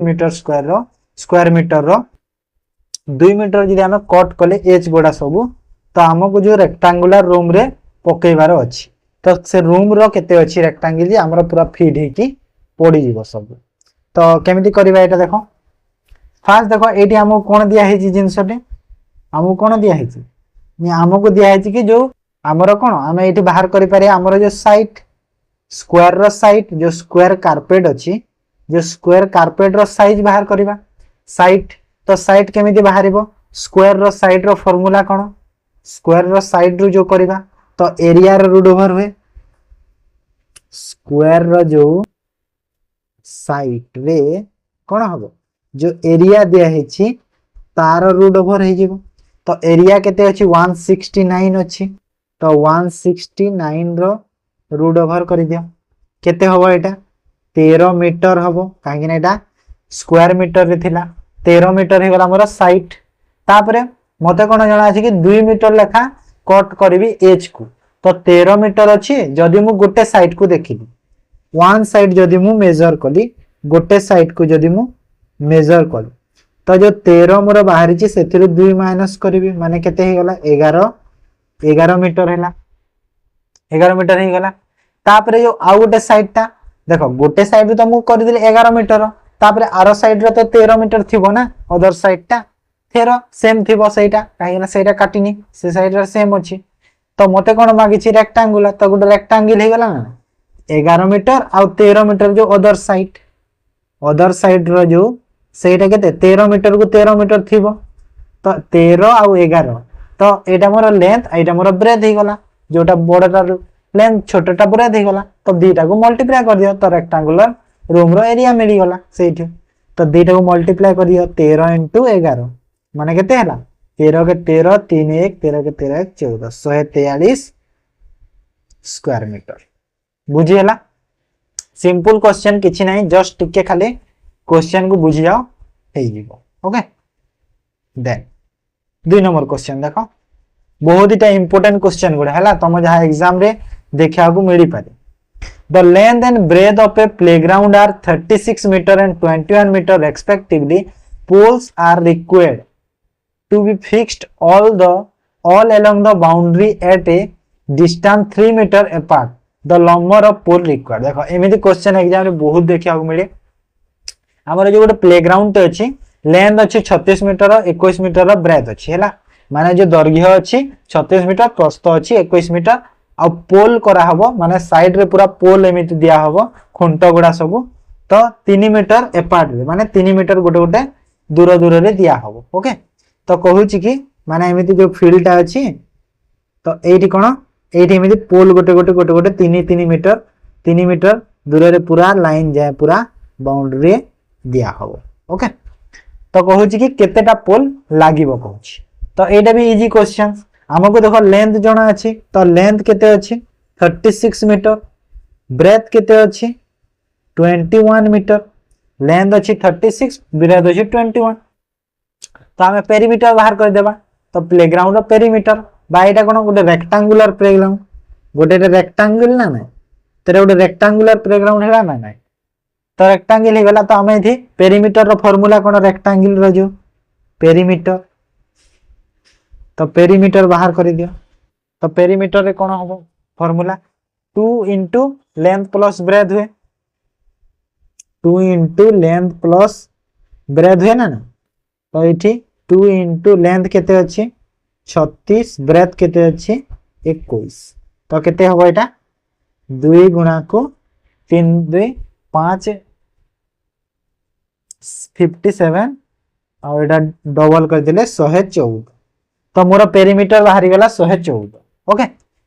Metre square metre रो 2 metre जदि आम cut कले एच गुड़ा सब तो आमको जो रेक्टांगुलर रूम रे पकेबार अच्छी तो से रूम रो केते अच्छी रेक्टांगल आमर पूरा फिट होगी पड़ी जीव सब तो केमिति करबा एटा देखो फास्ट देखो ये आमको कौन दिया जिनसटे आमको कौन दिया आमको दिया कि जो आमर कौन आम ये बाहर कर आमर जो साइट स्क्वायर रो साइट जो स्क्वायर कारपेट अच्छी जो स्क्वायर कारपेट रो साइज बाहर करवा साइट तो साइट केमिति बाहर स्क्वायर रो साइड रो फॉर्मूला कौन स्क्वायर रो साइड रू जो करवा तो एरिया रो रूट ओवर हुए स्क्वायर रो जो साइट रे कौन हम जो एरिया दिया है तार रूट ओवर हो तो एरिया केते अच्छी 169 अच्छी तो 169 रो रूट ओवर कर दियो केते हबो एटा 13 मीटर हबो काहे कि एटा स्क्वायर मीटर रे थिला 13 मीटर हे गला मोर साइट तापरे मते कोन जणा अछि कि 2 मीटर लेखा कट करबी एच को तो 13 मीटर अछि जदी मु गोटे साइड को देखिली वन साइड जदी मु मेजर कली गोटे साइड को जदी मु मेजर कली तो जो 13 मोर बाहरी छि सेथिरु 2 माइनस करबी माने केते हे गला 11 मीटर हैला 11 मीटर ही गला तापरे जो आउ गोटे साइड ता देखो गोटे साइड तो मु कर दिले 11 मीटर तापरे आरो साइड रे तो 13 मीटर थिबो ना अदर साइड ता फेर सेम थिबो सेटा काहे ना सेटा काटिनी से साइड रे सेम अछि तो मते कोन मागी छि रेक्टेंगुलर तो गोटे रेक्टेंगल हे गला ना 11 मीटर आ 13 मीटर जो अदर साइड रो जो सेटा केते 13 मीटर को 13 मीटर थिबो तो 13 आ 11 तो एटा मोर लेंथ एटा मोर ब्रेथ हे गला जोटा बड़टा लेंथ छोटटा ब्रेथ हे गला तो दीटा को मल्टीप्लाई कर दियो तो रेक्टेंगुलर रूम रो एरिया मिली गला सेठी तो दीटा को मल्टीप्लाई कर दियो 13 * 11 माने केते हला 13 के 13 3 1 13 के 13 14 143 स्क्वायर मीटर बुझी हला सिंपल क्वेश्चन किछि नाही जस्ट टिके खाली क्वेश्चन को बुझी जाओ हे जीवो ओके देन 2 नंबर क्वेश्चन देखो बहुत ही इंपोर्टेंट क्वेश्चन गुडा हला तुम जहां एग्जाम रे देखा को मिली पारे the length and breadth of a playground are 36 metre and 21 metre respectively poles are required to be fixed all along the boundary at a distance 3 metre apart the number of pole required देखो एमिति question exam रे बहुत देखा को मिले हमर जो गोटे प्लेग्राउंड अछि लेंथ अछि 36 मीटर 21 मीटर ब्रेथ अछि हैला माने जो दैर्घ्य अछि 36 मीटर प्रस्थ अछि 21 मीटर आ पोल करा हबो माने साइड रे पूरा पोल एमिति दिया हबो खुंट गुडा सब तो 3 मीटर एपार्ट रे माने 3 मीटर गोटे गोटे दूर रे दिया हबो ओके तो कहू छि कि माने एमिति जो फील्ड अछि तो एठी कोन एठी एमिति पोल गोटे गोटे 3 मीटर दूर रे पूरा लाइन जाय पूरा बाउंड्री दिया हबो ओके तो कहू छि कि केतेटा पोल लागिबो कहू छि तो एटा भी इजी क्वेश्चन हमको देखो लेंथ जणा अछि तो लेंथ केते अछि 36 मीटर ब्रेथ केते अछि 21 मीटर लेंथ अछि 36 ब्रेथ अछि 21 तो हमें पेरीमीटर बाहर कर देबा तो प्लेग्राउंड रो पेरीमीटर बा एटा कोन गोटे रेक्टेंगुलर प्लेग्राउंड गोटे रेक्टेंगल ना नै तेरे गोटे रेक्टेंगुलर प्लेग्राउंड हैला ना नै तो रेक्टेंगल हे गला तो हमें एथि पेरीमीटर रो फार्मूला कोन रेक्टेंगल रो जो पेरीमीटर तो पेरीमीटर बाहर कर दियो तो पेरीमीटर रे कोन होबो फार्मूला 2 * लेंथ प्लस ब्रेथ हुए 2 * लेंथ प्लस ब्रेथ हुए ना तो एठी 2 * लेंथ केते अछि 36 ब्रेथ केते अछि 21 तो केते होबो एटा 2 गुणा को 3 2 5 57 और एटा डबल कर दिले 114 तो मोर पेरीमीटर बाहरी गला 114 ओके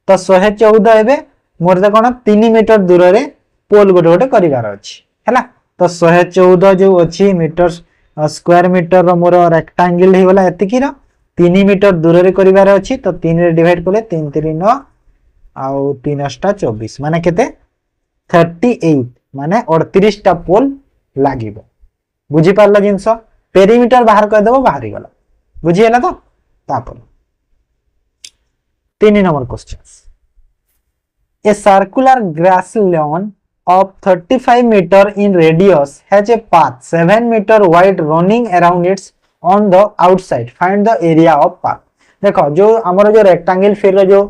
तो 114 एबे मोर त कोन 3 मीटर दूर रे पोल गोटे गोटे करिवार अछि हैला तो 114 जो अछि मीटर स्क्वायर मीटर रो मोर रेक्टेंगल हे गला एति की रो 3 मीटर दूर रे करिवार अछि तो 3 रे डिवाइड करले 3 3 9 आउ 3 8 24 माने केते 38 माने 38 टा पोल लागिबो बुझी पारला जिंस पेरीमीटर बाहर कर देबो बाहरी गला बुझी हला तो तापर 3 number question a circular grass lawn of 35 meter in radius has a path 7 meter wide running around its on the outside. Find the area of path. देखो जो हमारा जो रेक्टेंगल फिर जो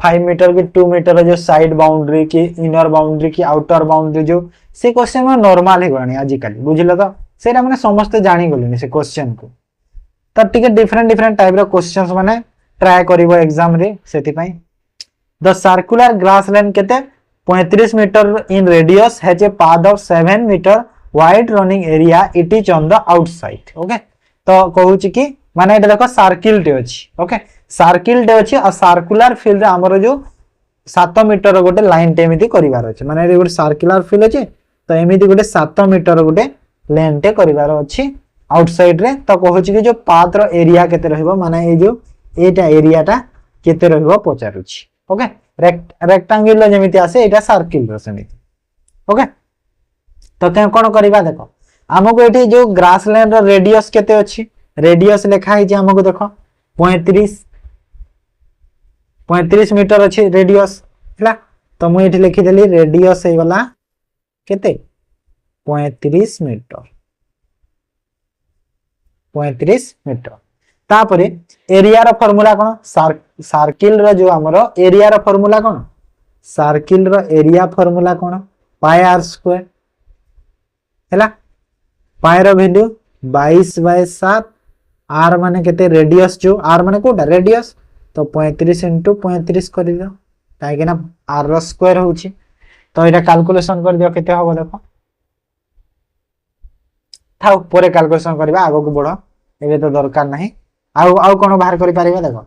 5 मीटर की 2 मीटर जो साइड बाउंड्री की inner boundary की आउटर बाउंड्री जो से क्वेश्चन में नॉर्मल हो गलानी आजिकल बुझिल तो सेटा माने समस्त जानि गलुनी से क्वेश्चन को तो टिके डिफरेंट डिफरेंट टाइप रो क्वेश्चंस माने ट्राई करिवो एग्जाम रे सेति पई द सर्कुलर ग्रासलैंड केते 35 metre in radius has a path of 7 metre wide running area it is on the outside okay तो कहूची कि माने एटा देखो सर्किल टे अछि ओके सर्किल टे अछि आ सर्कुलर फील्ड रे हमरो जो 7 मीटर गोटे लाइन टे एमिति करिवार अछि माने ए गोटे सर्कुलर फील्ड अछि तो एमिति गोटे 7 मीटर गोटे लाइन टे करिवार अछि आउटसाइड रे तो कहूची कि जो पाथ रो एरिया केते रहइबो माने ए जो एटा एरिया टा केते रहइबो पचारुछि ओके रेक्टेंगल जेमिति आसे एटा सर्किल रो सेमिति ओके तो ते कोन करबा देखो हमको एठी जो ग्रासलैंड रो रेडियस केते अछि रेडियस लिखा है जे हमको देखो 35 मीटर अछि रेडियस हला तो मु एठी लिखि देली रेडियस हे गला केते 35 मीटर 35 मीटर तापरे एरिया रो फार्मूला कोन सर्किल रो जो हमरो एरिया रो फार्मूला कोन सर्किल रो एरिया फार्मूला कोन पाई आर स्क्वायर हैला पाई रो वैल्यू 22/7 आर माने केते रेडियस जो आर माने कोटा रेडियस तो 35 * 35 कर दियो काहे कि ना आर रो स्क्वायर होउची तो एटा कैलकुलेशन कर दियो केते होबो देखो थाउ परे कैलकुलेशन करबा आगो को बडो एबे तो दरकार नाही आउ कोन बाहर करि पारिबा देखो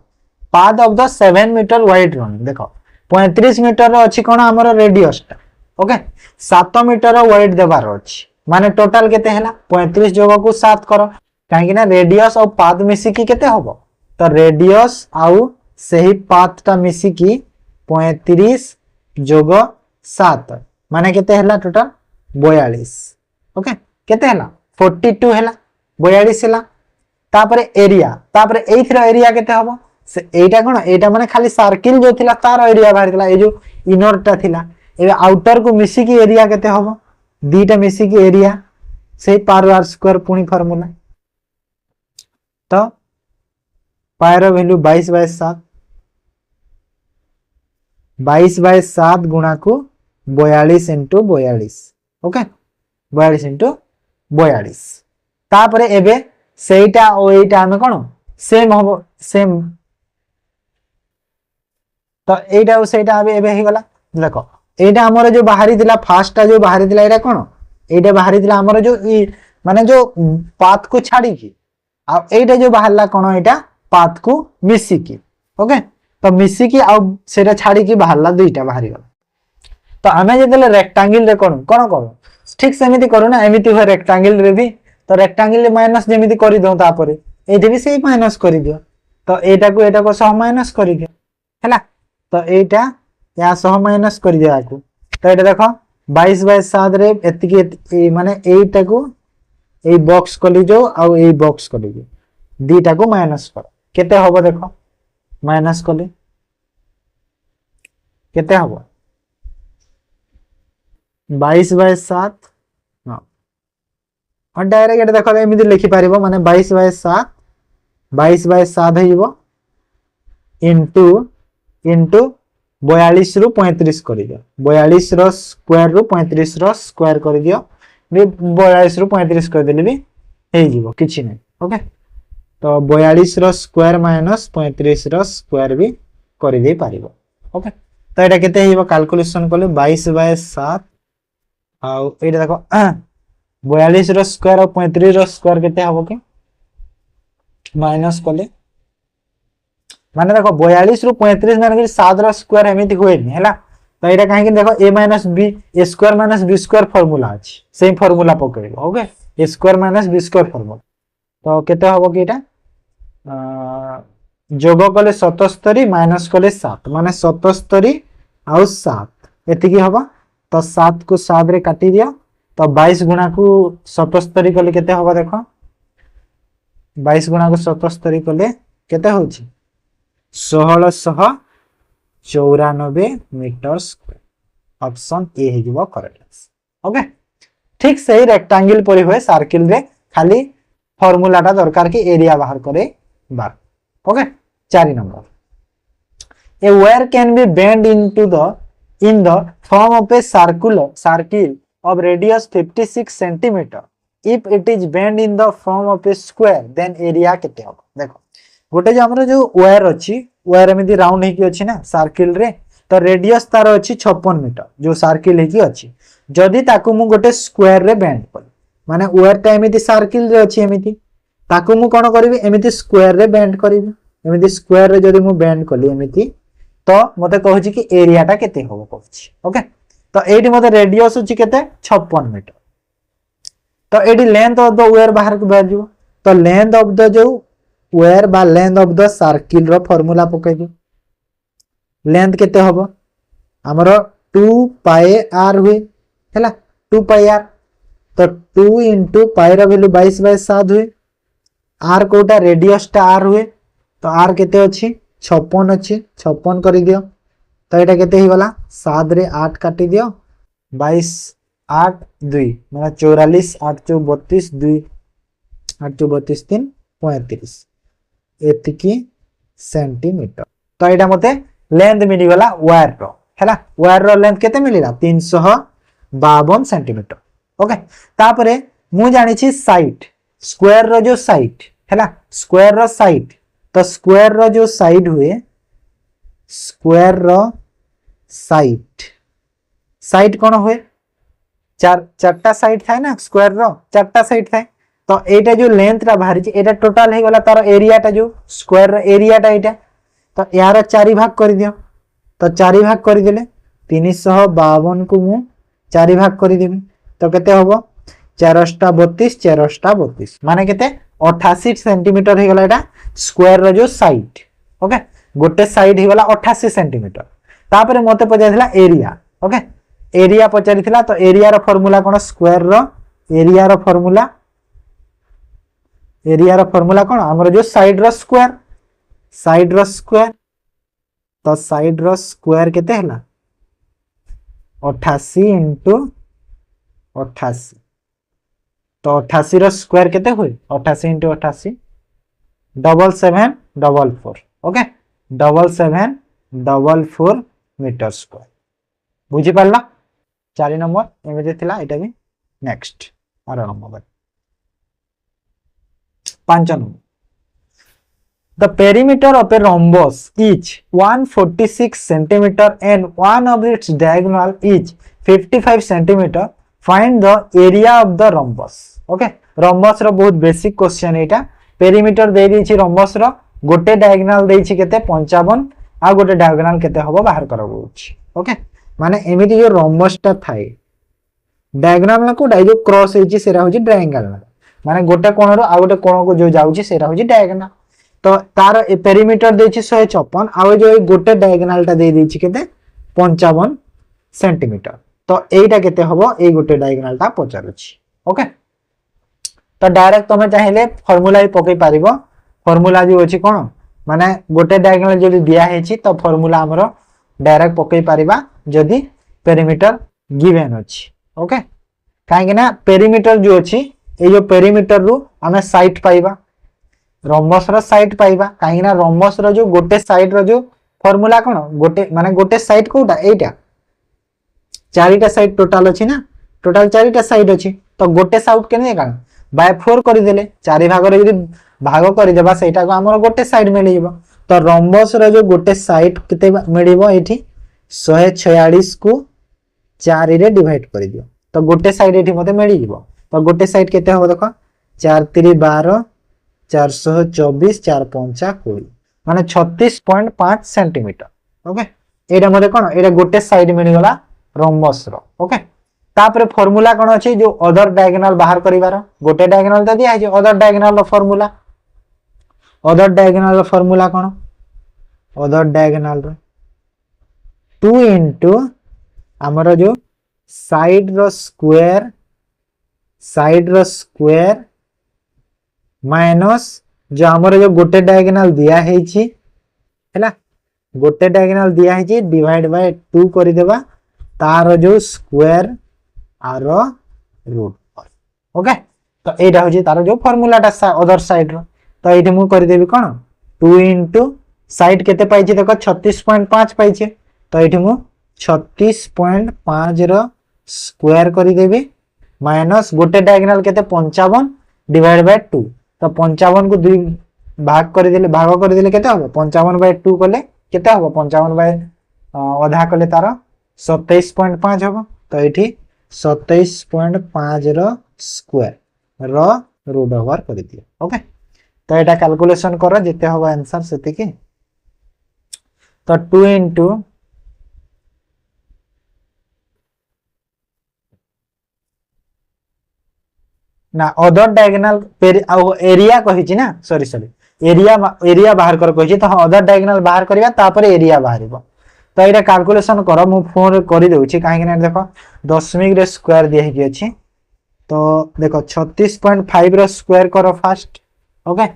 path of the 7 metre wide run देखो 35 मीटर रो अछि कोन हमरो रेडियस ता ओके 7 मीटर रो वाइड देबार अछि माने टोटल केते हैला 35 जोग को 7 करो काहे कि ना रेडियस और पाथ मिसी की केते होबो तो रेडियस आउ सही पाथ ता मिसी की 35 जोग 7 माने केते हैला टोटल 42 ओके केते हैला 42 हैला 42 हैला तापरे एथरो एरिया केते होबो से एटा कोन एटा माने खाली सर्किल जो थिला तार एरिया बाहर थिला ए जो इनर ता थिला ए आउटर को मिसी की एरिया केते होबो दीटा मिसी की एरिया से पार आर स्क्वायर पुनी फार्मूला तो पाई रो वैल्यू 22/7 22/7 गुणा को 42 * 42 ओके 42 * 42 तापरे एबे सेटा ओ एटा हमें कोन सेम होबो सेम तो एटा ओ सेटा एबे हे गला देखो एटा हमर जो बाहरी दिला फास्ट जो बाहरी दिला एटा कोन एटा बाहरी दिला हमर जो माने जो पाथ को छाड़ी की आ एटा जो बाहरला कोन एटा पाथ को मिसी की ओके तो मिसी की आ सेटा छाड़ी की बाहरला दुईटा बाहरी गला तो हमें जेतले रेक्टेंगल रे कोन करो ठीक सेमिति करू ना एमिति हो रेक्टेंगल रे भी तो रेक्टेंगल रे माइनस जेमिति करि दउ तापरे एठी भी सेही माइनस करि दियो तो एटा को सह माइनस करि दियो हैला तो एटा या सह माइनस करि दिया को तो एटा देखो 22/7 रे एतिकी माने एटा को ए बॉक्स कली जो आ ए बॉक्स कली जो दीटा को माइनस कर केते होबो देखो माइनस कली केते होबो 22/7 हां और डायरेक्ट देखो एमिति लिखि पारिबो माने 22/7 हेइबो इनटू 42 रु 35 करि दियो 42 रो स्क्वायर रु 35 रो स्क्वायर करि दियो 42 रु 35 कर देले भी हे जीवो किछि नै ओके तो 42 रो स्क्वायर माइनस 35 रो स्क्वायर भी कर दे पारिबो ओके तो एटा केते हेइबो कैलकुलेशन करले 22/7 आ एटा देखो 42 रो स्क्वायर और 35 रो स्क्वायर केते हबो के माइनस करले माने देखो 42 रु 35 माने 7 रो स्क्वायर एमिति होय नै हैला तो एटा काहे कि देखो a - b a square - b square formula अछि सेम फार्मूला पकड़िबो okay a square - b square formula तो केते होबो कि एटा जोग कले 77 माइनस कले 7 माने 77 आउ 7 एतिकी होबो तो 7 को 7 रे काटी दियो तो 22 गुणा को 77 कले केते होबो देखो 22 गुणा को 77 कले केते होछि 1694 मीटर स्क्वायर ऑप्शन ए हे जिवो करेक्ट आंसर। ओके ठीक सही रेक्टेंगल परि होय सर्किल रे खाली फार्मूला टा दरकार कि एरिया बाहर करे बार। Okay 4 number a wire can be bent into the in the form of a circle of radius 56 centimeter if it is bent in the form of a square then area केते हो। देखो गोटे जो हमरो जो वायर अछि wire एमिति round हेकी अछि ना सर्किल रे तो रेडियस तार अछि 56 मीटर जो सर्किल हेकी अछि जदि ताकू मु गोटे स्क्वायर रे बेंड कर माने वायर टा एमिति सर्किल रे अछि एमिति ताकू मु कोन करबी एमिति स्क्वायर रे बेंड करबी एमिति स्क्वायर रे जदि मु बेंड करली एमिति तो मते कहूची कि एरिया टा केते होबो कहूची। ओके तो एडी मते रेडियस अछि केते 56 मीटर तो एडी लेंथ ऑफ द वायर बाहर को बाजू तो लेंथ ऑफ द जो वायर बा लेंथ ऑफ द सर्किल रो फार्मूला पकै दो लेंथ केते होबो हमरो 2 पाई r हुए हैला 2 पाई r तो 2 into पाई रो वैल्यू 22/7 हुए r कोटा रेडियस टा r हुए तो r केते अछि 56 अच्छी 56 कर दियो तो यहाँ केते ही गला 7 रे 8 काटी दियो 22 8 2 माने 44 8 2 32 2 8 2 32 3 35 एतिकी सेंटीमीटर तो यहाँ मते लेंथ मिली गला वायर रो हैला वायर रो लेंथ केते मिलिला 352 सेंटीमीटर। ओके तापरे मु जानि छी साइड स्क्वायर रो जो साइड हैला स्क्वायर रो साइड तो स्क्वायर रो जो साइड हुए स्क्वायर रो साइड कौन हुए चारटा साइड थाए ना स्क्वायर रो चारटा साइड थाए तो एटा जो लेंथ रा बाहरी एटा टोटल हे गला तार एरिया टा जो स्क्वायर रो एरिया टा एटा तो यार 4 भाग कर दियो तो 4 भाग कर देले 352 को मु 4 भाग कर देबी तो केते होबो 4 * 32 4 * 32 माने केते 88 सेंटीमीटर हे गला एटा स्क्वायर रो जो साइड। ओके गोटे साइड हे गला 88 सेंटीमीटर तापरे मते पचाइथिला एरिया। ओके एरिया पचारिथिला तो एरिया रो फार्मूला कोन स्क्वायर रो एरिया रो फार्मूला कोन हमर जो साइड रो स्क्वायर तो साइड रो स्क्वायर केते हला 88 * 88 तो 88 रो स्क्वायर केते होय 88 * 88 7744 ओके 7744 मीटर स्क्वायर बुझी पारला 4 नंबर एमे थिला एटा भी next 8 number 5 number the perimeter of a rhombus is 146 centimeter and one of its diagonal is 55 centimeter find the area of the rhombus। Okay rhombus रो बहुत बेसिक क्वेश्चन एटा perimeter दे दी rhombus रो गोटे diagonal देछि केते 55 आ गोटे diagonal केते हबो बाहर करबो। Okay माने एमिति जो रंबस ता थाए डायगोनाल ना को डाइ जो क्रॉस हेछि सेरा होछि ट्रायंगल माने गोटे कोण रो आ गोटे कोण को जो जाउछि सेरा होछि डायगोनाल तो तार ए पेरीमीटर देछि 156 आ जो गोटे डायगोनाल ता दे देछि केते 55 सेंटीमीटर तो एटा केते हबो ए गोटे डायगोनाल ता पचारुछि। ओके तो डायरेक्ट तुम चाहिए फॉर्मूला ही पकई पारिबो फॉर्मूला जो अछि कोन माने गोटे डायगोनल जदि दिया हेछि तो फॉर्मूला हमरो डायरेक्ट पकई पारिबा जदि पेरीमीटर गिवन अछि। ओके काहे कि ना पेरीमीटर जो अछि ए जो पेरीमीटर रु हमें साइड पाइबा रंबस रो साइड पाइबा काहे कि ना रंबस रो जो गोटे साइड रो जो फॉर्मूला कोन गोटे माने गोटे साइड कोटा एटा चारिटा साइड टोटल अछि ना टोटल चारिटा साइड अछि तो गोटे साइड केने का बाय 4 कर देले 4 भाग रे यदि भाग कर देबा सेटा को हमर गोटे साइड मिल जिवो तो रंबस रो जो गोटे साइड केते मिलिबो एठी 146 को 4 रे डिवाइड कर दियो तो गोटे साइड एठी मते मिल जिवो तो गोटे साइड केते हो देखो 4 3 12 424 4 5 20 माने 36.5 सेंटीमीटर। ओके एटा मते कोन एटा गोटे साइड मिल गला रंबस रो। ओके तापरे फार्मूला कोन अछि जो अदर डायगोनल बाहर करिवार गोटे डायगोनल त दिया है अदर डायगोनल रो फार्मूला कोन अदर डायगोनल रो 2 into हमर जो साइड रो स्क्वायर माइनस जो हमर जो गोटे डायगोनल दिया हेछि हैला गोटे डायगोनल दिया हेछि डिवाइड बाय 2 करि देबा तार जो स्क्वायर आर रूट ओके। तो एटा होची तार जो फार्मूलाटा अदर साइड रो। तो एठी मु करि देबी कोन 2 इनटू साइड केते पाइछि देखो 36.5 पाइछि। तो एठी मु 36.5 रो स्क्वायर करि देबी माइनस गोटे डायगोनल केते 55 डिवाइड बाय 2। तो 55 को 2 भाग कर देले केते हो 55 बाय 2 कले केते हो 55 बाय आधा कले तार 27.5 हो। तो एठी 27.5 रो स्क्वायर रो रूट ओवर कर दियो ओके। तो एटा कैलकुलेशन करो जेते हो आंसर सेति की। तो 2 इनटू ना अदर डायगोनल एरिया कहिछि ना सॉरी एरिया बाहर कर कहिछि। तो अदर डायगोनल बाहर करिया तापर एरिया बाहरिबो। तो एटा कैलकुलेशन करो मु फोन रे करि देउछि काहे कि देखो दशमिक रे स्क्वायर दिया हेछि अछि। तो देखो 36.5 रो स्क्वायर करो फास्ट ओके।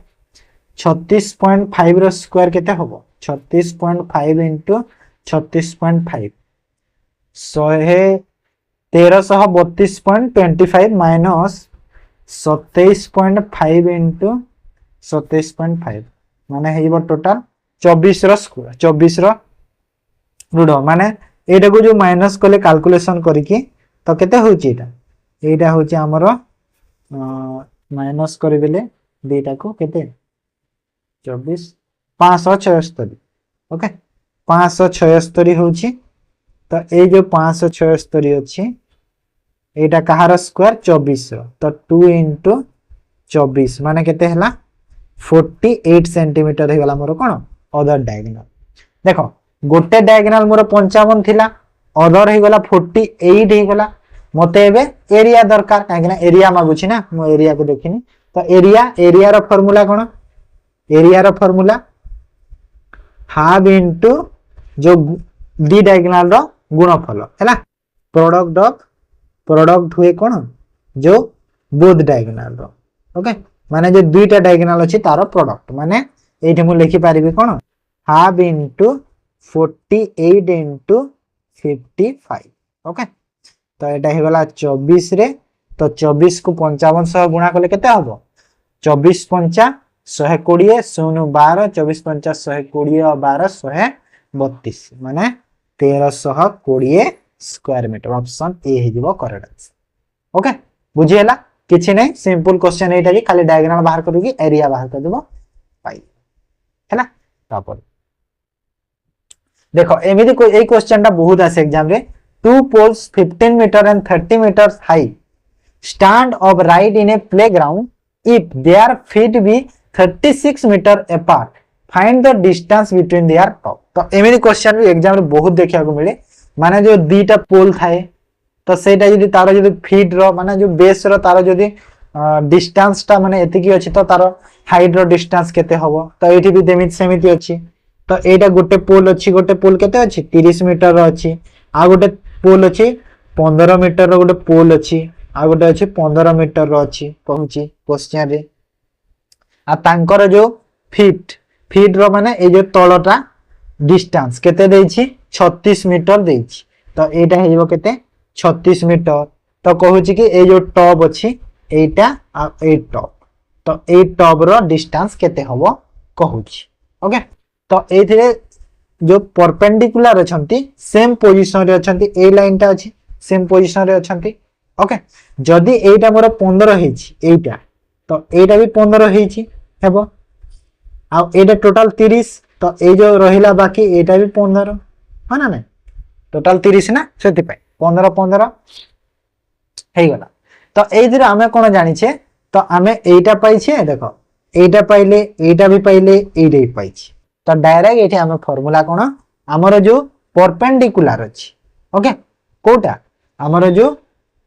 36.5 रो स्क्वायर केते होबो 36.5 इनटू 36.5 1332.25 माइनस 27.5 इनटू 27.5 माने हेइबो टोटल 24 रो स्क्वायर 24 रो रूट माने एटा को जो माइनस कले कैलकुलेशन करिकि तो केते होची एटा होची हमरो माइनस करि देले देटा को केते 24 576 ओके 576 होची। तो ए जो 576 अछि एटा कहार स्क्वायर 24 तो 2 इनटू 24 माने केते हला 48 सेंटीमीटर हे गला मोर कोन अदर डायगोनल। देखो गोटे डायगोनल मोर 55 थिला अदर हे गला 48 हे गला। मते एबे एरिया दरकार काहे कि एरिया मागुछि ना मो एरिया को देखिनी। तो एरिया रो फार्मूला कोन एरिया रो फार्मूला हाफ इनटू जो दी डायगोनल रो गुणफल हैला प्रोडक्ट हुए कोन जो बोथ डायगोनल रो ओके। माने जो दुईटा डायगोनल अछि तारो प्रोडक्ट माने एठी मु लिखि पारिबी कोन हाफ इनटू 48 इनटू 55 ओके। तो एटा हे गला 24 रे। तो 24 को 55 सह गुणा करले केते हबो 24 पंचा 120 0 12 24 पंचा 120 और 12 132 माने 1320 स्क्वायर मीटर ऑप्शन ए हे जिवो करेक्ट आंसर ओके। बुझियला किछि नै सिंपल क्वेश्चन एटा कि खाली डायगोनल बाहर करू कि एरिया बाहर कर देबो पाई हैला। तापर देखो एमिति कोई ए क्वेश्चन ता बहुत आसे एग्जाम रे two poles 15 metre and 30 metre high stand upright in a playground if their feet be 36 meter apart find the distance between their top। तो एमिति क्वेश्चन भी एग्जाम रे बहुत देखिया को मिले माने जो दीटा पोल थाए तो सेटा जदी तारो जदी फीट रो माने जो बेस रो तारो जदी डिस्टेंस ता माने एति की अछि तो तारो हाइट रो डिस्टेंस केते हबो। तो एठी भी देमित सेमिति अछि। तो एटा गोटे पोल केते अछि 30 मीटर रो अछि आ गोटे पोल अछि 15 मीटर रो गोटे पोल अछि आ गोटे अछि 15 मीटर रो अछि कहूची क्वेश्चन रे। आ तांकर जो फीट रो माने ए जो तळटा डिस्टेंस केते देछि 36 मीटर देछि। तो एटा हेइबो केते 36 मीटर। तो कहूची कि ए जो टॉप अछि एटा आ ए टॉप तो ए टॉप रो डिस्टेंस केते हबो कहूची ओके। तो एथिरे जो परपेंडिकुलर अछंती सेम पोजीशन रे अछंती ए लाइन ता अछि सेम पोजीशन रे अछंती ओके। जदी एटा मोर 15 हेछि एटा तो एटा भी 15 हेछि हेबो आ एटा टोटल 30 तो ए जो रहिला बाकी एटा भी 15 ह ना नै टोटल 30 ना सेति पय 15 15 हे गला। तो एथिरे हमें कोन जानि छे तो हमें एटा पाइ छे देखो एटा पाइले एटा भी पाइले एटा भी पाइ छे। तो डायरेक्ट एठी हमें फार्मूला कोन हमर जो परपेंडिकुलर अछि ओके कोटा हमर जो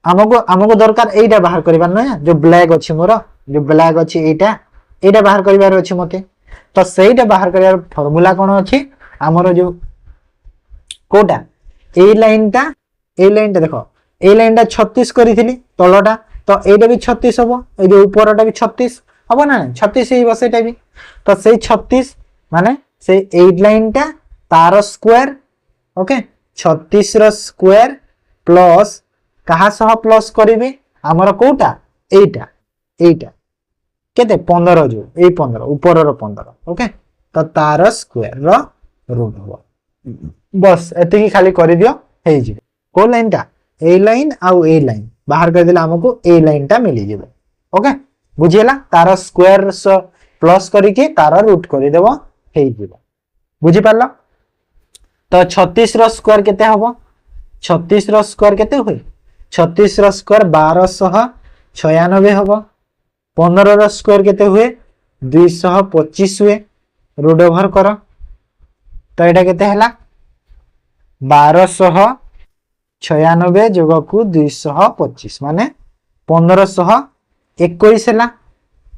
हमको दरकार एटा बाहर करिबार न जो ब्लैक अछि मोर जो ब्लैक अछि एटा बाहर करिबार अछि मते। तो सेटा बाहर करियार फार्मूला कोन अछि हमर जो कोटा ए लाइन ता देखो ए लाइन ता 36 करिथिली तळटा तो एटा भी 36 हबो ए जो ऊपरटा भी 36 हबो ना 36 ही बसेटा भी। तो सेई 36 माने से 8 लाइन ता तार स्क्वायर ओके 36 रो स्क्वायर प्लस कहा सह प्लस करिवे हमर कोटा एटा एटा केते 15 जो ए 15 ऊपर रो 15 ओके तो तार स्क्वायर रो रूट हो बस एतिकी खाली कर दियो हे जे को लाइन टा ए लाइन आउ ए लाइन बाहर कर देले हमको ए लाइन टा मिली जेबे ओके बुझियला तार स्क्वायर प्लस करिके तार रूट कर देबो हे जेबो बुझि पारला तो 36 रो स्क्वायर केते हबो 36 रो स्क्वायर केते होय 36 रो स्क्वायर 1296 हबो 15 रो स्क्वायर केते हुए 225 हुए रूट ओवर करो तो एटा केते हला 1296 जोग को 225 माने 1521 हला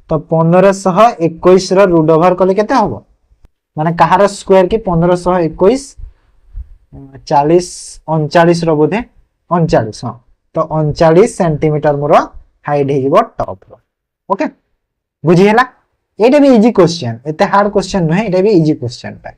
तो 1521 रो रूट ओवर कले केते हबो माने कहार स्क्वायर की 1521 40 39 रो बोधे 39 हां तो 39 सेंटीमीटर मोर हाइट हे जीवो टॉप रो ओके बुझी हला एटा भी इजी क्वेश्चन एते हार्ड क्वेश्चन नहे एटा भी इजी क्वेश्चन टा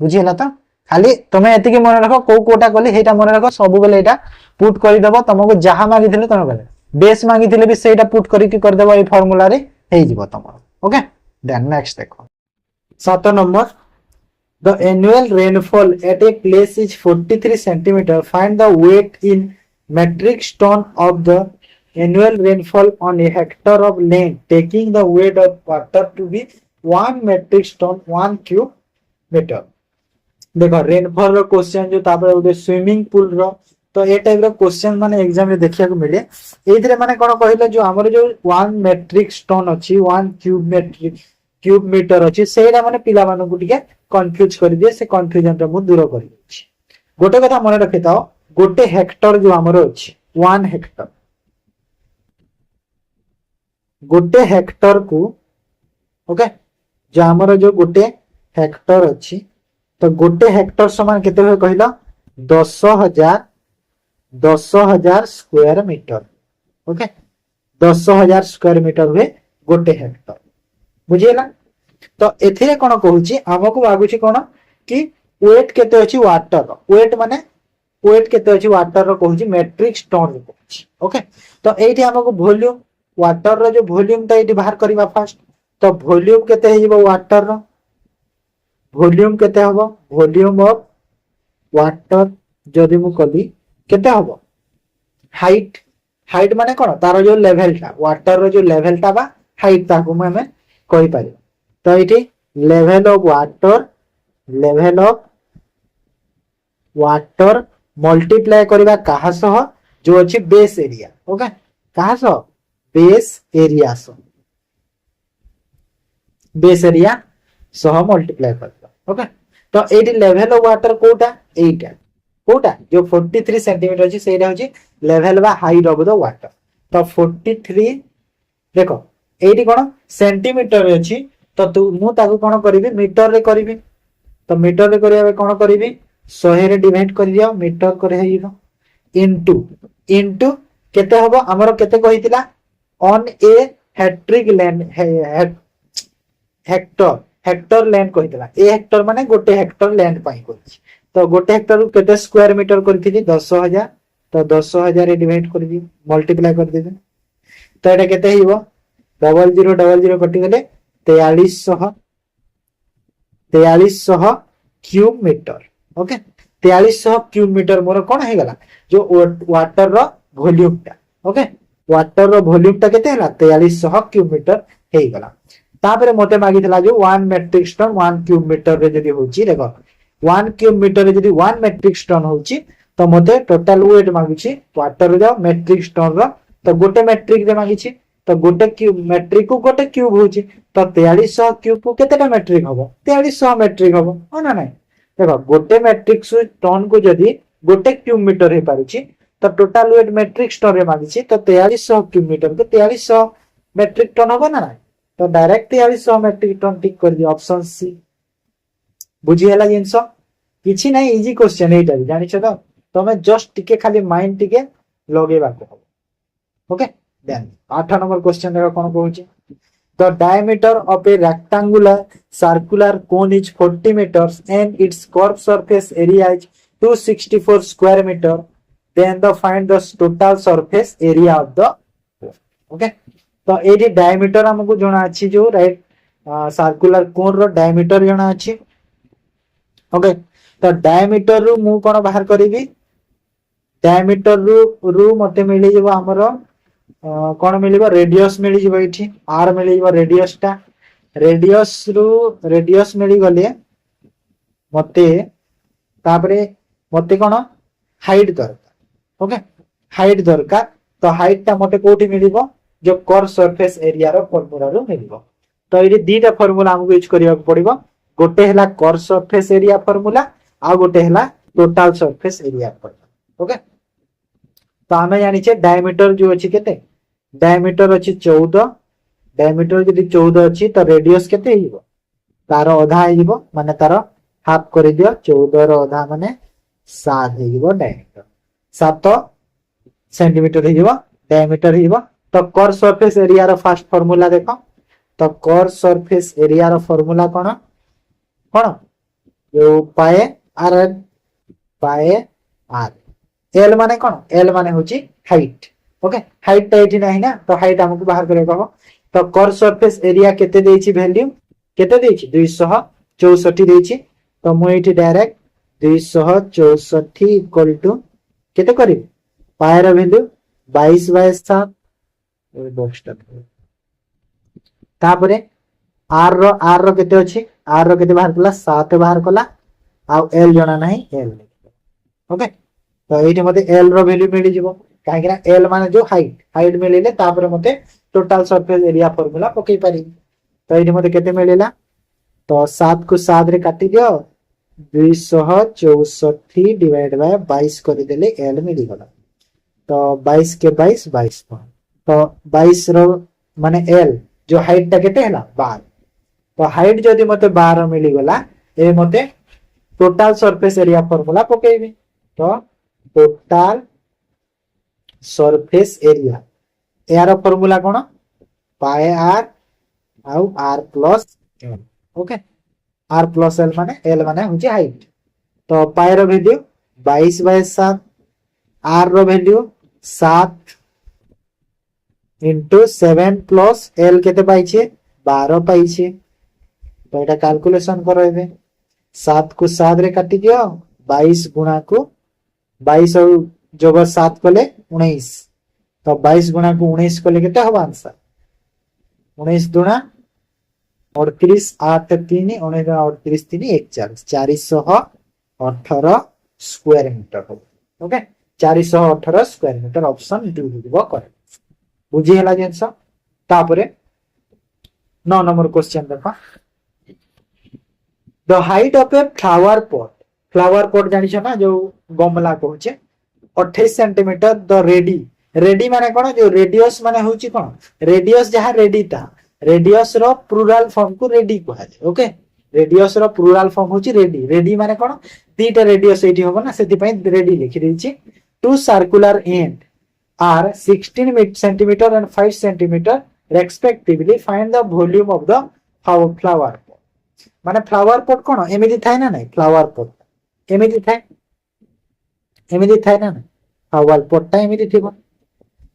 बुझी हला तो खाली तमे एते के मन रखो को कोटा कले हेटा मन रखो सब बेले एटा पुट करि देबो तुमको जहां मांगी थिले तमे कले बेस मांगी थिले भी सेटा पुट करि के कर देबो ए फार्मूला रे हे जीवो तुमरो ओके देन नेक्स्ट देखो 7 number the annual rainfall at a place is 43 centimeter find the weight in metric ton of the annual rainfall on a hectare of land taking the weight of water to be 1 metric ton 1 cube meter देखो rainfall रो question जो तापर उदे swimming pool रो तो ए type रो question माने exam रे देखिया को मिले एथिरे माने कोन कहिलो जो हमर जो 1 मेट्रिक टन अछि 1 क्यूब मीटर अछि सेरा माने पिला मानु को टिके कंफ्यूज कर दिए से कंफ्यूजन रो मु दूर कर छि गोटे कथा मन रखिताओ गोटे हेक्टर जो हमर अछि 1 हेक्टर गोटे हेक्टर को ओके जो हमर जो गोटे हेक्टर अछि तो गोटे हेक्टर समान केते होय कहिला 10000 square metre okay 10000 square metre हुए गोटे हेक्टर बुझियला तो एथिरे कोन कहूची हमको लागुची कोन कि वेट केते अछि वाटर वेट माने वेट केते अछि वाटर रो कहूची मेट्रिक टन रो कहूची ओके तो एठी हमको वॉल्यूम वाटर रो जो वॉल्यूम त एठी बाहर करबा फास्ट तो वॉल्यूम केते हेबो वाटर रो वॉल्यूम केते हबो वॉल्यूम ऑफ वाटर जदि मु कली केते हबो हाइट हाइट माने कोन तार जो लेवल ता वाटर रो जो लेवल ता बा हाइट ता को हमें कहि पारि तो इटी लेवल ऑफ वाटर मल्टीप्लाई करबा कहा सह जो अछि बेस एरिया ओके कहा सह बेस एरिया सह मल्टीप्लाई करबा ओके तो एटी लेवल ऑफ वाटर कोटा जो 43 सेंटीमीटर अछि सेटा होछि लेवल बा हाइट ऑफ द वाटर तो 43 देखो एटी कोन सेंटीमीटर अछि तो तू मु ताको कोन करबी मीटर रे करबी तो मीटर रे करिया कोन करबी 100 रे डिवाइड कर दियो मीटर करे हेइबो इनटू केते हबो हमरो केते कहितिला on a hectare land hectare land कहितिला ए हेक्टर माने गोटे हेक्टर लैंड पाई करछि तो गोटे हेक्टर केते स्क्वायर मीटर करथिली 10000 तो 10000 रे डिवाइड कर दियो मल्टीप्लाई कर देबे तो एटा केते हेइबो 0000 कटि गले 4300 cube meter okay 4300 cube meter मोर कोन हे गला जो वाटर रो वॉल्यूम ता ओके वाटर रो वॉल्यूम ता केते हला 4300 क्यूब मीटर हे गला तापरे मते मागितला जो 1 मेट्रिक टन 1 क्यूब मीटर रे जदी होची देखो 1 क्यूब मीटर रे जदी 1 मेट्रिक टन होची तो मते टोटल वेट मागुची वाटर रो मेट्रिक टन रो तो गोटे मेट्रिक रे मागिची तो गोटे क्यूब मेट्रिक को गोटे क्यूब होची तो 4300 क्यूब को केतेटा मेट्रिक हबो 4300 मेट्रिक हबो ना नहीं देखो गोटे मेट्रिक टन को जदी गोटे क्यूब मीटर हे पारुची तो टोटल वेट मेट्रिक टन रे मागिची तो 4300 क्यूब मीटर को 4300 मेट्रिक टन हबो ना नहीं तो डायरेक्ट 4300 मेट्रिक टन टिक कर दियो ऑप्शन सी बुझी हला जिंस किछि नहीं इजी क्वेश्चन एटा जानि छ तो तमे जस्ट टिके खाली माइंड टिके लगेबा को ओके देन 8 नंबर क्वेश्चन देखो कोन कहूची the diameter of a rectangular circular cone is 40 meters and its curved surface area is 264 square meter then the find the total surface area of the cone. Okay तो ये diameter हमको जना अछि जो right circular cone रो diameter जना अछि okay तो diameter रु मु कोन बाहर करिवि डायमीटर रु मते मिली जबो हमरो कोन मिलिबो रेडियस मिली जबो इठी r मिली जबो रेडियस टा रेडियस मिली गले मते तापरे मते कोन हाइट दरकार ओके हाइट दरकार तो हाइट टा मते कोठी मिलिबो जो कर्व सरफेस एरिया रो फार्मूला रो मिलिबो तो ये दीटा फार्मूला हमको यूज करिया पड़िबो गोटे हला कर्व सरफेस एरिया फार्मूला आ गोटे हला total surface area formula okay तो हमें जानि छे डायमीटर जो अछि केते डायमीटर अछि 14 डायमीटर जदि 14 अछि तो रेडियस केते हिबो तार आधा हिबो माने तार हाफ कर दियो 14 रो आधा माने 7 हिबो डायमीटर 7 सेंटीमीटर हिबो डायमीटर हिबो तो curve surface area row first formula देखो तो कर्व सरफेस एरिया रो फार्मूला कोन कोन जो पाए आर एल माने कोन एल माने होची हाइट ओके हाइट एठी नाही ना तो हाइट हमको बाहर करे कहबो तो कर्व सरफेस एरिया केते देछि वैल्यू केते देछि 264 देछि तो मु एठी डायरेक्ट 264 इक्वल टू केते करी पाए रो वैल्यू 22/7 दोस्ता तापरे आर रो केते अछि आर रो केते बाहर कला 7 बाहर कला आ एल जणा नाही एल ओके तो एठी मते एल रो वैल्यू मिली जिवो काहे कि एल माने जो हाइट मिलिले तापरे मते टोटल सरफेस एरिया फार्मूला पकई पारी तो एठी मते केते मिलिला तो 7 को 7 रे काटी दियो 264 डिवाइड बाय 22 कर देले एल मिली गला तो 22 के 22 तो 22 रो माने एल जो हाइट टा केते हला 12 तो हाइट जदी मते 12 मिली गला ए मते टोटल सरफेस एरिया फार्मूला पकेइबे तो टोटल सरफेस एरिया यार फार्मूला कोन पाए आर आउ r plus l okay r plus l माने होची हाइट तो पाए रो वैल्यू 22/7 आर रो वैल्यू 7 into 7 प्लस एल केते पाइछे 12 पाइछे तो एटा कैलकुलेशन करो एबे 7 को 7 रे काटी दियो 22 गुणा को 22 और जोगर 7 कले 19 तो 22 गुणा को 19 कले केते हो आंसर 19 दुना 38 8 3 19 38 3 41 418 स्क्वायर मीटर हो okay 418 square metre option D दिबो करे बुझी हला जेंस तापरे 9 नंबर क्वेश्चन देखो the height of a flower pot जानि छ ना जो गमला कहूचे 28 सेंटीमीटर द रेडी माने कोन जो रेडियस माने होची कोन रेडियस जहा रेडी ता रेडियस रो प्लूरल फॉर्म को रेडी कहै ओके रेडियस रो प्लूरल फॉर्म होची रेडी माने कोन तीटा रेडियस एठी होबो ना सेति पई रेडी लिखि देछि two circular end are 16 centimeter and 5 centimeter respectively find the volume of the flower pot माने फ्लावर पॉट कोन एमिति थाय ना नै फ्लावर पॉट एमिति थाय ना फ्लावर पॉट ता एमिति थिबो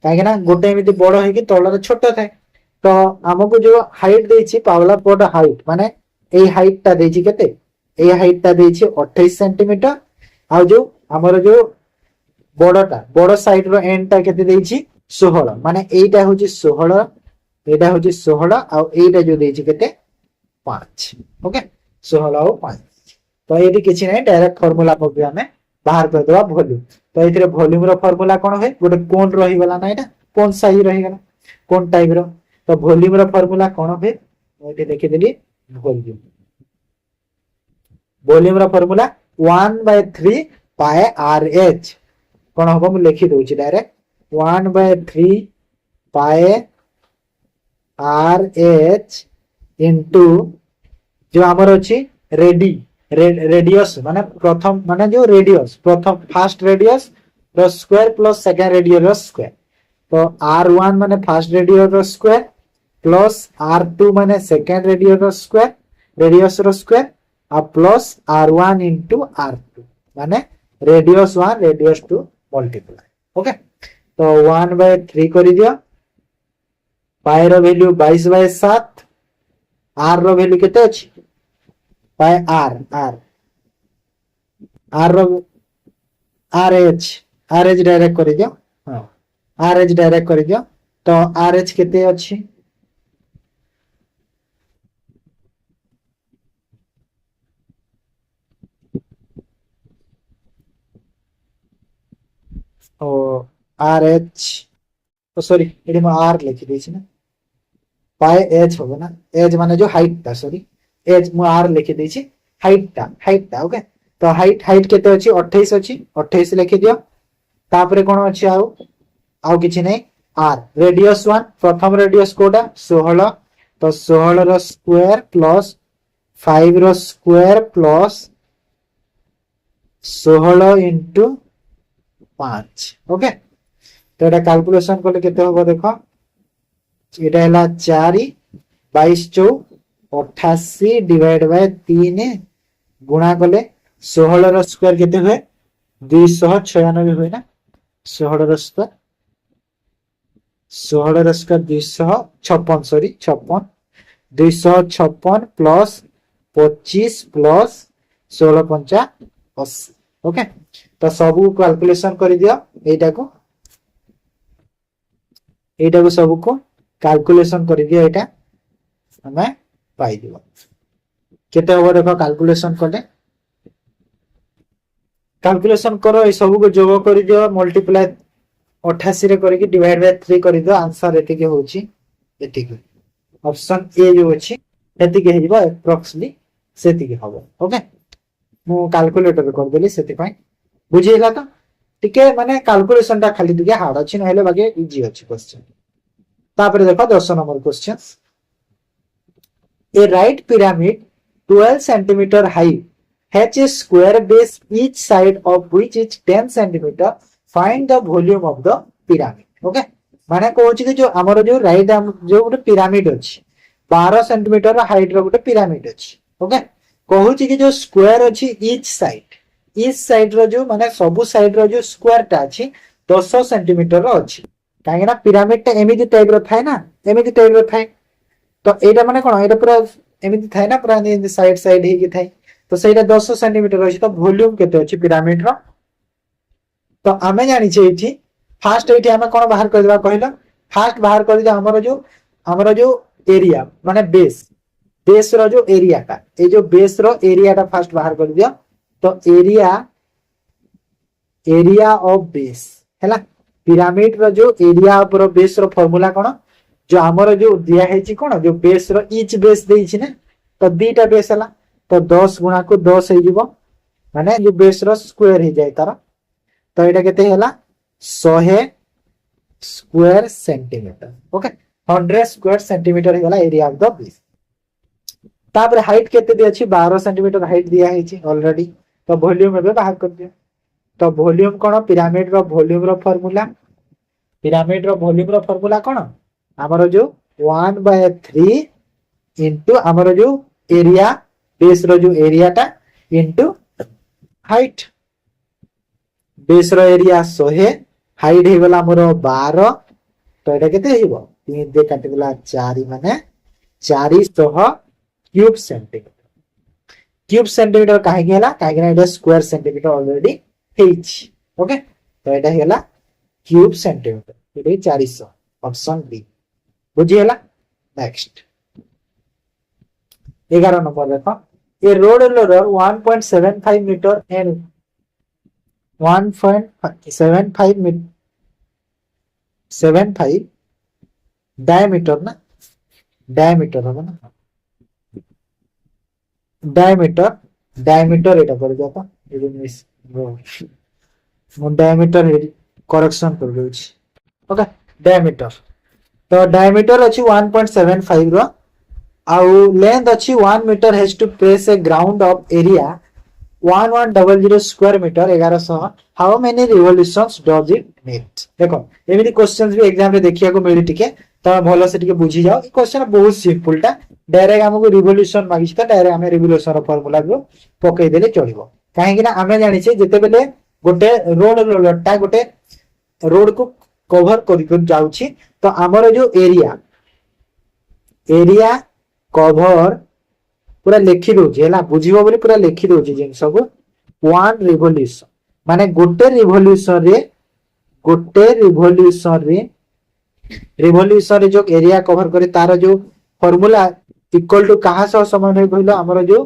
काहे ना गोटे एमिति बड़ हे कि तळर छोट थाय तो हमको जो हाइट देछि फ्लावर पॉट हाइट माने ए हाइट ता देछि केते ए हाइट ता देछि 28 सेंटीमीटर आ जो हमर जो बड़ साइड रो एंड ता केते देछि 16 माने एटा होछि 16 एटा होछि 16 आ एटा जो देछि केते 5 ओके 16 और 5 तो एटी किछि नै डायरेक्ट फार्मूला पके हमें बाहर कर देबा वॉल्यूम तो एथिरे वॉल्यूम रो फार्मूला कोन होय गोटे कोन रही गला ना एटा कोन साइज रही गला कोन टाइप रो तो वॉल्यूम रो फार्मूला कोन होय एटी देखि देली वॉल्यूम रो फार्मूला 1/3 पाई आरएच कोन होबो मु लिखि दोछि डायरेक्ट 1/3 पाई आरएच इनटू जो हमर अछि रेडियस माने प्रथम माने जो रेडियस प्रथम फर्स्ट रेडियस रो स्क्वायर प्लस सेकंड रेडियस रो स्क्वायर तो r1 माने फर्स्ट रेडियस रो स्क्वायर प्लस r2 माने सेकंड रेडियस रो स्क्वायर आ प्लस r1 into r2 माने रेडियस 1 रेडियस 2 मल्टीप्लाई ओके तो 1/3 कर दियो पाई रो वैल्यू 22/7 आर रो वैल्यू केते अछि पाई आर आर आर रो आर एच डायरेक्ट कर दियो हां आर एच डायरेक्ट कर दियो तो आर एच केते अछि ओ आर एच तो सॉरी एडी म आर लिखि देछि ना पाई एच होबो ना एच माने जो हाइट ता सॉरी एच म आर लिखि देछि हाइट ता ओके तो हाइट हाइट केते अछि 28 अछि 28 लिखि दियो तापरे कोन अछि आउ किछि नै आर रेडियस 1 प्रथम रेडियस कोडा 16 तो 16 रो स्क्वायर प्लस 5 रो स्क्वायर प्लस 16 into 5 ओके तो एटा कैलकुलेशन करले केते होबो देखो एटा हला 4 22 चौ 88 डिवाइड बाय 3 गुणा कले 16 रो स्क्वायर केते हुए 296 हुए ना 16 रो स्क्वायर 16 रो स्क्वायर 256 सॉरी 56 256 प्लस 25 प्लस 16 पंचा 80 ओके तो सब कैलकुलेशन कर दियो एटा को सब को कैलकुलेशन कर दियो एटा हमें पाई दियो केते हो देखो कैलकुलेशन करले कैलकुलेशन करो ए सब को जोग कर दियो मल्टीप्लाई 88 रे करके डिवाइड बाय 3 कर दियो आंसर एति के होची एति के ऑप्शन ए जो अछि एति के हेबो अप्रोक्सीमेटली सेति के हबो ओके मु कैलकुलेटर कर देली सेति पय बुझिएला तो टिके माने कैलकुलेशन ता खाली दिगे हार्ड अछि नहले बागे इजी अछि क्वेश्चन तापरे देखो 10 number question A right pyramid 12 centimeter high has a square base each side of which is 10 centimeter find the volume of the pyramid okay माने कहूची कि जो हमर जो राइट जो गोटे पिरामिड अछि 12 सेंटीमीटर हाइट रो गोटे पिरामिड अछि ओके कहूची कि जो स्क्वायर अछि ईच साइड रो जो माने सब साइड रो जो स्क्वायर टा अछि 10 सेंटीमीटर रो अछि काहेना पिरामिड टा एमिति टाइप रो थाए ना एमिति टाइप रो थाए तो एटा माने कोन एटा पूरा एमिति थाए ना पूरा साइड साइड हे कि थाए तो सेटा 10 सेंटीमीटर अछि तो वॉल्यूम केते अछि पिरामिड रो तो आमे जानि छै एठी फर्स्ट एठी हमें कोन बाहर कर देबा कहिला फर्स्ट बाहर कर दिया हमरो जो एरिया माने बेस रो जो एरिया का ए जो बेस रो एरिया टा फर्स्ट बाहर कर दिया तो एरिया ऑफ बेस हैला पिरामिड रो जो एरिया ऑफ रो बेस रो फार्मूला कोन जो हमरो जो दिया है छी कोन जो बेस रो ईच बेस देई छी ने तो दीटा बेस हला तो 10 गुणा को 10 हे जीवो माने जो बेस रो स्क्वायर हे जाय तारा तो एटा केते हला 100 square centimetre okay 100 square centimetre हला एरिया ऑफ द बेस तापर हाइट केते दे अछि 12 सेंटीमीटर हाइट दिया है छी ऑलरेडी तो वॉल्यूम एबे बाहर कर दियो तो वॉल्यूम कोन पिरामिड रो वॉल्यूम रो फार्मूला कोन हमरो जो 1/3 इनटू हमरो जो एरिया बेस रो जो एरिया टा इनटू हाइट बेस रो एरिया 100 हाइट हे गला हमरो 12 तो एटा केते हेबो 3 दे काटि गला 4 माने 400 क्यूब सेंटीमीटर काहे गेला काहे ना एटा स्क्वायर सेंटीमीटर ऑलरेडी हेच ओके तो एटा हेला क्यूब सेंटीमीटर एटा 400 ऑप्शन बी बुझिएला नेक्स्ट 11 नंबर देखो a road roller 1.75 meter and 1.75 diameter ना डायमीटर होगा ना डायमीटर एटा कर दिया था ये मिस डायमीटर करेक्शन कर दो ओके डायमीटर तो डायमीटर अछि 1.75 रो आउ लेंथ अछि 1 metre has to place a ground of area 1100 square metre 1100 how many revolutions does it need देखो एमिति क्वेश्चंस भी एग्जाम रे देखिया को मिली टिके तो भलो से टिके बुझी जाओ ई क्वेश्चन बहुत सिंपल टा डायरेक्ट हमको रिवोल्यूशन मागिछ त डायरेक्ट हमें रिवोल्यूशन फार्मूला को पकई देले चलिबो काहे कि ना हमें जानि छै जते बेले गोटे रोड रोलरटा गोटे रोड को कवर कर जाउछि तो हमर जो एरिया कवर पूरा लिखि दउछि हैला बुझिबो बोली पूरा लिखि दउछि जिन सब वन रिवोल्यूशन माने गोटे रिवोल्यूशन रे जो एरिया कवर करे तार जो फार्मूला इक्वल टू कहा सह समान है कहलो हमर जो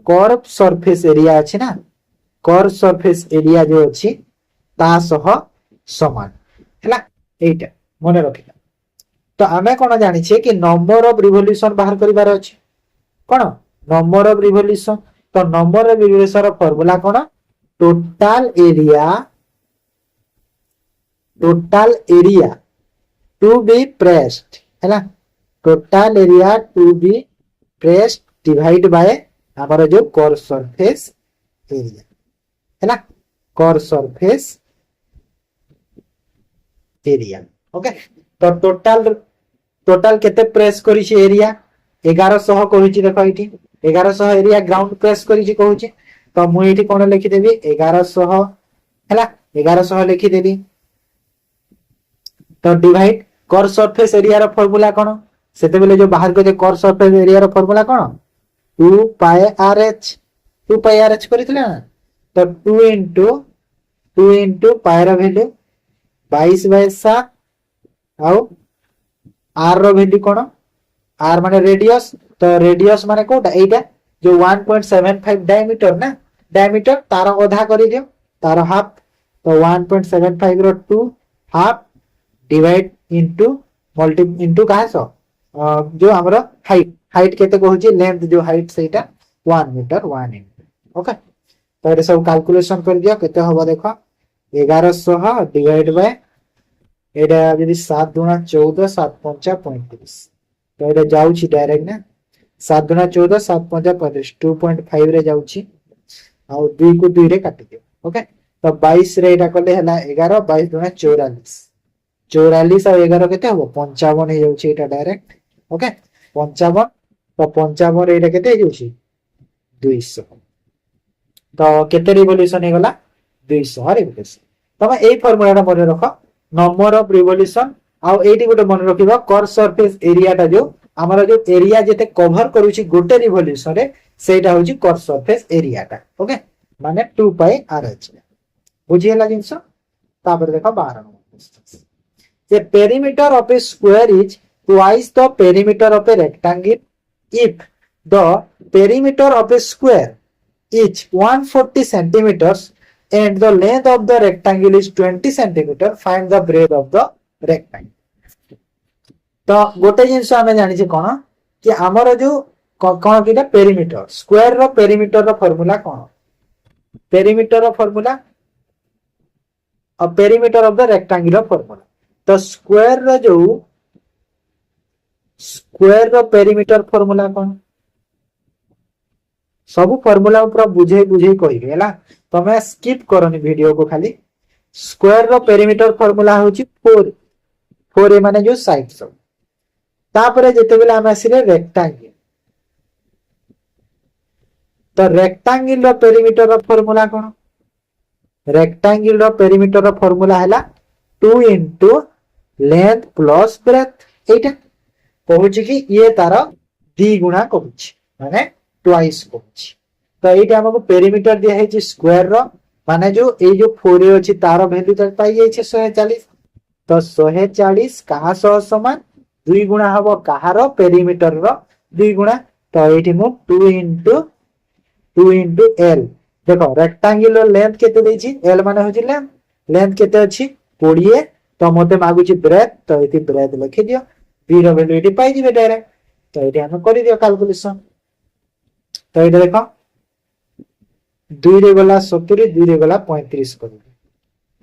कर्व सरफेस एरिया अछि ना कर्व सरफेस एरिया जो अछि ता सह समान हैला एटा मने रखिला तो आमे कोन जानि छे कि नंबर ऑफ रिवोल्यूशन बाहर करिवार अछि कोन नंबर ऑफ रिवोल्यूशन तो नंबर ऑफ रिवोल्यूशन रो फार्मूला कोन total area to be pressed हैला total area to be pressed divide by हमर जो कर्व सरफेस एरिया हैला कर्व सरफेस एरिया ओके तो टोटल केते प्रेस करी छी एरिया 1100 कहूची देखो इठी 1100 एरिया ग्राउंड प्रेस करी छी कहूची तो मु इठी कोन लिखि देबी 1100 हैला 1100 लिखि देबी तो डिवाइड कर्व सरफेस एरिया रो फार्मूला कोन सेते बेले जो बाहर को जे कर्व सरफेस एरिया रो फार्मूला कोन 2 पाई आरएच करितले ना तो 2 into पाई रो वैल्यू 22/7 आउ आर रो वैल्यू कोन आर माने रेडियस तो रेडियस माने कोटा एटा जो 1.75 डायमीटर ना डायमीटर तार आधा करि दियो तार हाफ तो 1.75 रो 2 हाफ डिवाइड इनटू कहा सो जो हमरो हाइट केते कहूची लेंथ जो हाइट सेटा 1 मीटर 1 इंच ओके तो ये सब कैलकुलेशन कर दियो केते होबो देखो 1100 डिवाइड बाय एटा यदि 7 गुणा 14 7 5 35 तो एटा जाउची डायरेक्ट ना 7 गुणा 14 7 5 35 2.5 रे जाउची आ 2 को 2 रे काटि दियो ओके तो 22 रे एटा कले हला 11 22 गुणा 44 44 और 11 केते हो 55 हे जाउची एटा डायरेक्ट ओके 55 तो 55 रे एटा केते हे जाउची 200 तो केते रिवोल्यूशन हे गला 200 रिवोल्यूशन तमे एई फार्मूला मने रखो नंबर ऑफ रिवोल्यूशन आ एटी गोटे मन रखिबा कर्व सरफेस एरिया टा जो हमर जो एरिया जेते कवर करूची गोटे रिवोल्यूशन रे सेटा होची कर्व सरफेस एरिया टा ओके माने 2 पाई आरएच बुझियला जिंस तापर देखो 12 number a perimeter of a square is twice the perimeter of a rectangle if the perimeter of a square is 140 centimetres and the length of the rectangle is 20 centimeter find the breadth of the rectangle तो गोटे जिंस आमे जानि छी कोन कि हमर जो कोन किटा पेरीमीटर स्क्वायर रो पेरीमीटर रो फार्मूला कोन पेरीमीटर रो फार्मूला और पेरीमीटर ऑफ द रेक्टेंगल रो फार्मूला तो स्क्वायर रो पेरीमीटर फार्मूला कोन सब फार्मूला पूरा बुझे कहबे हैला तमे स्किप करनी वीडियो को खाली स्क्वायर रो पेरीमीटर फार्मूला होची 4 माने जो साइड सब तापरे जेते बेला हम आसीले रेक्टेंगल तो रेक्टेंगल रो पेरीमीटर रो फार्मूला कोन रेक्टेंगल रो पेरीमीटर रो फार्मूला हैला 2 into लेंथ प्लस ब्रेथ एटा कहूची कि ये तार 2 गुणा कहूची माने ट्वाइस कहूची तो एटा हमको पेरीमीटर दिया है स्क्वायर रो माने जो ए जो 4 अछि तार वैल्यू त पाई जाय छै 140 तो 140 कहा सह समान 2 गुणा हबो कहार पेरीमीटर रो 2 गुणा तो एठी मु 2 into l देखो रेक्टेंगल रो लेंथ केते दै छी l माने होची लेंथ केते अछि 20 तो मते मागु छी ब्रेथ तो एठी ब्रेथ लिखि दियो b रो वैल्यू एठी पाई जिवे डायरेक्ट तो एठी हम करि दियो कैलकुलेशन तो एठी देखो 2 रे गला 70 2 रे गला 35 कर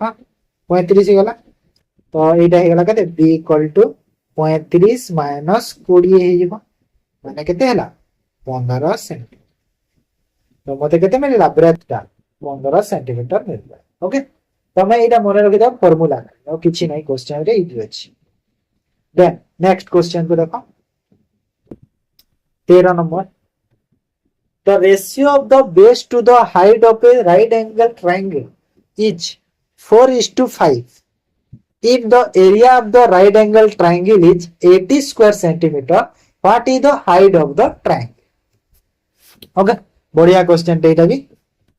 हां 35 गला तो एटा हे गला कते b = 35 - 20 हे जिवो माने केते हला 15 सेंटीमीटर तो मते केते मिलला ब्रेथ टा 15 सेंटीमीटर मिलला ओके तमे एटा मने रखि दा फार्मूला और किछि नै क्वेश्चन रे इजी अछि देन नेक्स्ट क्वेश्चन को देखो 13 number the ratio of the base to the height of a right angle triangle is 4:5. If the area of the right angle triangle is 80 square centimeter, what is the height of the triangle? Okay बढ़िया question एटा भी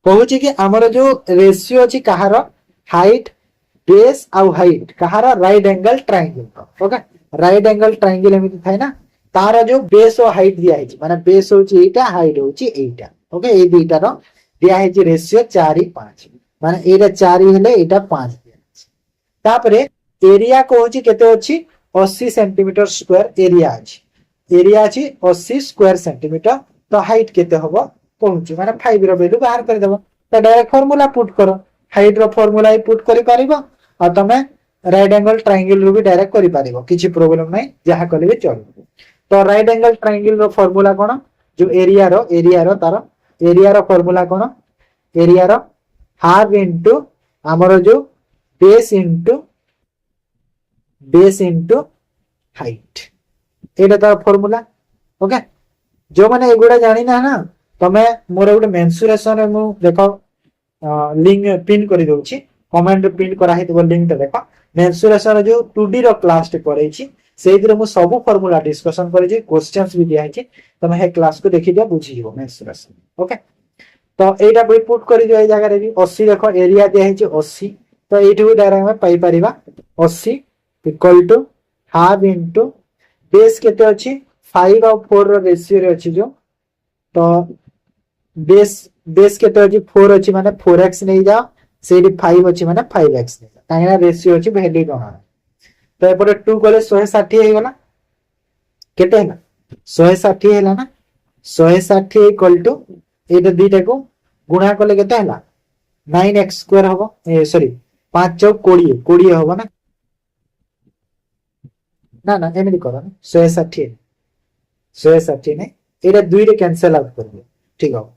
कहूँ कि आमर जो ratio अच्छी कहार height base आउ हाइट कहार right angle triangle okay right angle triangle एमती थाए ना तार जो बेस और हाइट दिया है माने बेस होची एटा हाइट होची एटा ओके ए दुईटा रो दिया है रेशियो 4:5 माने एटा 4 हेले एटा 5 दिया तापरे एरिया कहूँ केते अछि 80 सेंटीमीटर स्क्वायर एरिया अछि 80 स्क्वायर सेंटीमीटर तो हाइट केते हबो कहूँ माने 5 रो वैल्यू बाहर कर देबो तो डायरेक्ट फार्मूला पुट करो हाइट रो फार्मूला ही पुट करि परिबो आ तमे राइट एंगल ट्रायंगल रो भी डायरेक्ट करि परिबो किछि प्रॉब्लम नै जहा कले भी चलबो तो राइट एंगल ट्रायंगल रो फार्मूला कोन जो एरिया रो तार एरिया रो फार्मूला कोन एरिया रो हाफ इनटू हमरो जो बेस इनटू हाइट एटा तार फार्मूला ओके जो माने एगुडा जानि ना ना तमे मोर गुडे मेंसुरेशन रे मु देखो लिंक पिन करि दोछि कमेंट पिन करा हितबो लिंक ते देखो मेंसुरेशन रे जो 2D रो क्लास ते करैछि सेइदिरे मु सब फार्मूला डिस्कशन करै छी क्वेश्चंस भी दिया छै तमे हे क्लास को देखि दियो बुझि जिवो मेंसुरेशन ओके तो एटा भी पुट करि दियो ए जगह रे भी 80 देखो एरिया दिया है 80 तो एठी भी डायरेक्ट में पाई परिबा 80 equal to half into base केते अछि 5 और 4 रो रेशियो रे अछि जो तो बेस केते अछि 4 अछि माने 4x नै जा सेडी 5 अछि माने 5x नै जा काहेना रेशियो अछि वैल्यू दोना तो एपरे 2 गले 160 हे गला केते हैला 160 हैला ना 160 इक्वल टू एटा दुईटा को गुणा करले केते हैला 9x स्क्वायर हबो सॉरी 5 चौक 20 हबो ना ना ना एमडी करो 160 नै एटा 2 रे कैंसिल आउट कर दियो ठीक हो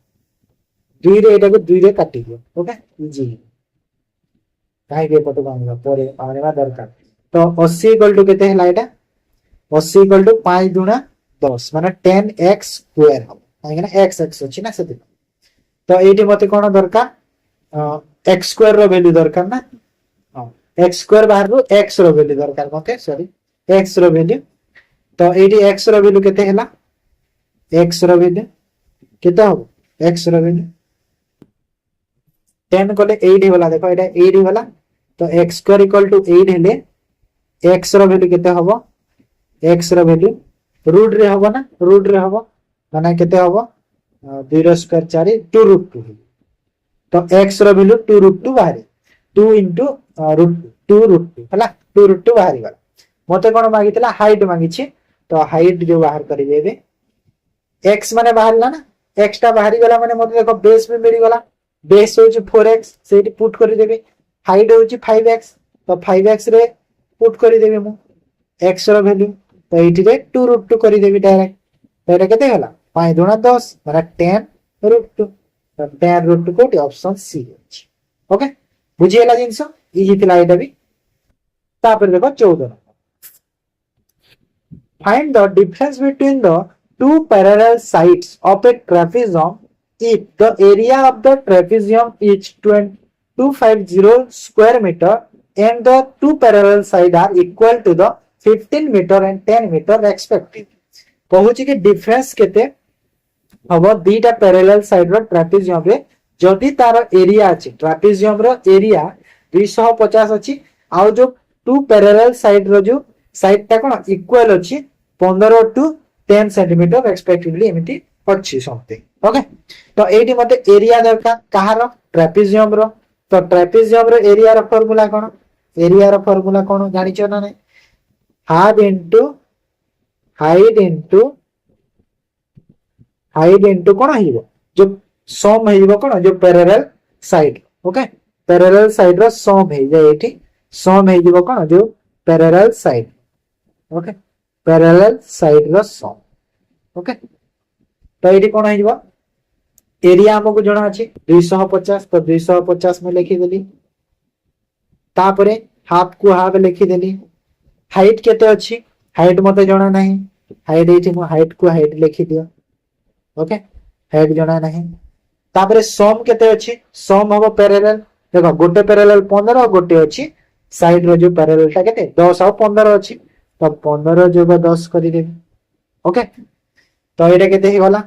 2 रे एटा को 2 रे काटी दियो ओके इजी काहे के पतो बांगला परे आनेवा दरकार तो 80 इक्वल टू केते हैला एटा 80 इक्वल टू 5 गुणा 10 माने 10x स्क्वायर हो काहे ना x अछि ना सेति तो एटी मते कोन दरकार x स्क्वायर रो वैल्यू दरकार ना हां x स्क्वायर बाहर रो x रो वैल्यू दरकार मते सॉरी x रो वैल्यू तो एटी x रो वैल्यू केते हैला x रो वैल्यू केते हो x रो वैल्यू 10 कोले 8 होला देखो एटा 8 होला तो x स्क्वायर इक्वल टू 8 हेले x रो वैल्यू केते हबो x रो वैल्यू रूट रे हबो ना रूट रे हबो माने केते हबो 2 रो स्क्वायर 4 2 रूट 2 तो x रो वैल्यू 2 रूट 2 बाहरी 2 इनटू रूट 2 रूट 2 हला 2 रूट 2 बाहरी गला मते कोन मागितला हाइट मागिछि तो हाइट जो बाहर करि देबे x माने बाहरला ना x टा बाहरी गला माने मते देखो बेस भी मिली गला बेस होची 4x सेठी पुट करि देबे हाइट होची 5x तो 5x रे पुट करि देबे मु x रो वैल्यू तो एठी रे 2 रूट 2 करि देबे डायरेक्ट तो एटा केते होला 5 गुणा 10 माने 10 रूट 2 तो 10 रूट 2 कोटी ऑप्शन सी अछि ओके बुझियला जिंस इजी थिला एटा भी तापर देखो 14 find the difference between the two parallel sides of a trapezium if the area of the trapezium is 250 square meter and the two parallel sides are equal to the 15 meter and 10 meter respectively कहूची कि difference केते हबो दीटा parallel side रो trapezium रे जदी तार area अछि trapezium रो area 250 अछि आ जो टू पैरेलल साइड रो जो साइड ता कोन इक्वल अछि 15 टू 10 सेंटीमीटर रेस्पेक्टिवली एमिति अछि समथिंग ओके तो एटी मते एरिया दरकार कहार ट्रापेजियम रो तो ट्रापेजियम रो एरिया रो फार्मूला कोन जानि छ ना नै हाफ इनटू हाइट इनटू कोन हिबो जो सम हिबो कोन जो parallel side okay parallel side रो सम हे जे एठी सम हे हिबो कोन जो parallel side okay parallel side रो सम ओके तो एठी कोन हिबो एरिया हमको जणा अछि 250 तो 250 में लिखि देली तापरे हाफ को हाफ लिखि देली हाइट केते अछि हाइट मते जणा नाही हाइट एठी मो हाइट को हाइट लिखि दियो ओके हाइट जणा नाही तापरे सम केते अछि सम हबो पैरेलल देख गोटे पैरेलल 15 और गोटे अच्छी साइड रो जो पैरेलल टा केते 10 और 15 अच्छी तो 15 जोग 10 कर देबी ओके तो एटा केते हे गला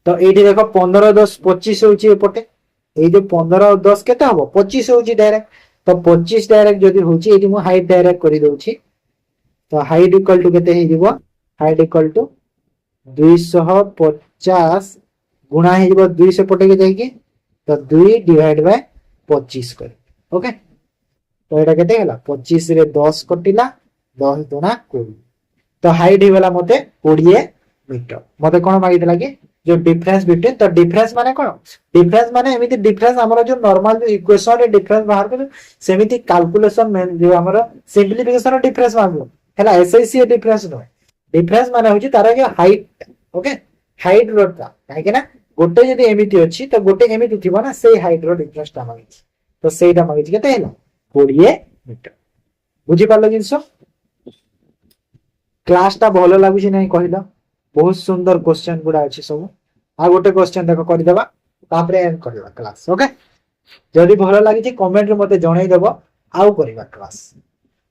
तो ये देख 15 10 25 होची एपटे ये जो 15 और 10 केते हबो 25 होची डायरेक्ट तो 25 डायरेक्ट जदी होची एटी मु हाइट डायरेक्ट करि दोची तो हाइट इक्वल टू केते हे जीवो हाइट इक्वल टू 250 गुणा हे जीवो 2 से पटे के जाई के तो 2 डिवाइड बाय 25 कर ओके तो एटा केते हला 25 रे 10 कटिला 10 गुणा 20 तो हाइट हे वाला मते 20 मीटर मते कोन मागित लागे जो डिफरेंस बिटवीन तो डिफरेंस माने कोन डिफरेंस माने एमिति डिफरेंस हमरो जो नॉर्मल जो इक्वेशन रे डिफरेंस बाहर कर सेमिति कैलकुलेशन में जो हमरो सिंपलीफिकेशन डिफरेंस मानलो हला एसआईसी डिफरेंस नो डिफरेंस माने होची तारा के हाइट ओके हाइट रोटा काहे के ना गोटे जदी एमिति अछि तो गोटे एमिति थिबो ना सेही हाइट रो डिफरेंस ता मागिछ तो सेहीटा मागिछ केते हला 20 मीटर बुझी पालो जिंसो क्लास ता भलो लागुची नै कहिला बहुत सुंदर क्वेश्चन गुडा अछि सब आ गोटे क्वेश्चन देखो करि देबा तापरे एंड करबा क्लास ओके जदी भलो लागि छी कमेंट रे मते जणाई देबो आउ करबा class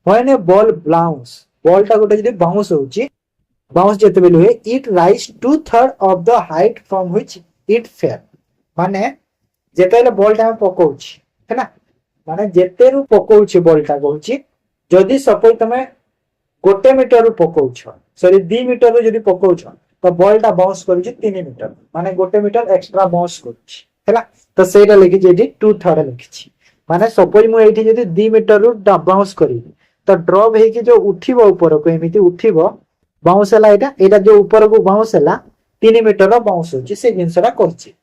when A ball bounce ball ता गोटे जदी बाउंस होची बाउंस जेते बेले हुए it rise 2/3 of the height from which it fail माने जेते बेले बॉल ता पकोउची हैना माने जेते रु पकोउची बॉल ता कहूची जदी सपोज तमे गोटे मीटर रु पकोउछ सॉरी 2 मीटर रु जदी पकोउछ तो बॉल ता बाउंस करूची 3 मीटर माने गोटे मीटर एक्स्ट्रा बाउंस करूची हैला तो सेटा लिखि जेडी 2/3 लिखिची माने सपोज मु एठी जदी 2 मीटर रु बाउंस करी तो ड्रॉप हे कि जो उठिबो ऊपर को एमिति उठिबो बाउंस हला एटा जो ऊपर को बाउंस हला 3 मीटर रो बाउंस होची से जिंसरा करची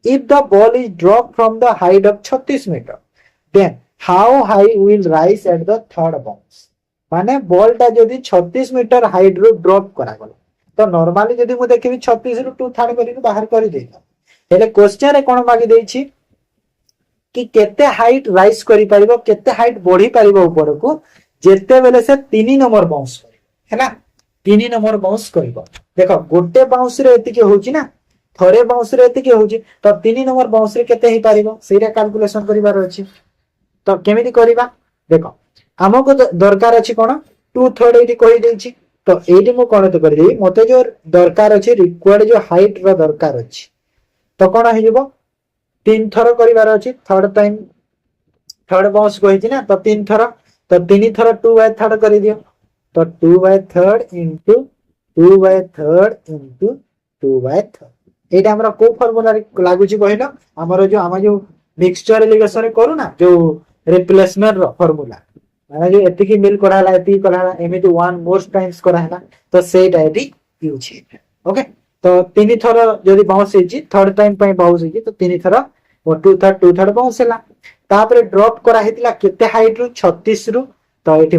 if the ball is drop from the height of 36 metre then how high will rise at the third bounce माने बॉल ता जदी 36 मीटर हाइट रो ड्रॉप करा गला तो नॉर्मली जदी मु देखिबी 36 रु 2/3 करी बाहर करी देता हेले क्वेश्चन रे कोन मागी देछि कि केते हाइट राइज करि परिबो केते हाइट बढ़ी परिबो ऊपर को जेते बेले से 3 नंबर बाउंस करी हैना 3 नंबर बाउंस करिबो देखो गोटे बाउंस रे एति के होची ना थरे बाउंस रे एति के होची तो 3 नंबर बाउंस रे केते ही परिबो सेरा कैलकुलेशन करिबार अछि तो केमिति करिबा देखो हमको दरकार अछि कोन 2/3 एटी कहि देछि तो एटी मु कोन तो कर देबी मते जो दरकार अछि रिक्वायर्ड जो हाइट रो दरकार अछि तो कोन हे जबो 3 थर करिवार अछि थर्ड टाइम थर्ड बाउंस कहि छि ना तो 3 थर तो 3 थर 2/3 करि दियो तो 2/3 इनटू 2/3 इनटू 2/3 एटा हमरा को फार्मूला लागु छि कहिलो हमरो जो मिक्सचर एलिगेशन रे करू ना जो रिप्लेसमेंट रो फार्मूला माने जो एति की मिल कराला एति कराला एमिति 1 मोर टाइम्स कराला तो सेटा एटी यूज हे ओके तो 3 थर जदी बाउंस हेची थर्ड टाइम पई बाउंस हेची तो 3 थर और 2/3 बाउंस हैला तापरे ड्रॉप करा हेतिला केते हाइट रु 36 रु तो एटी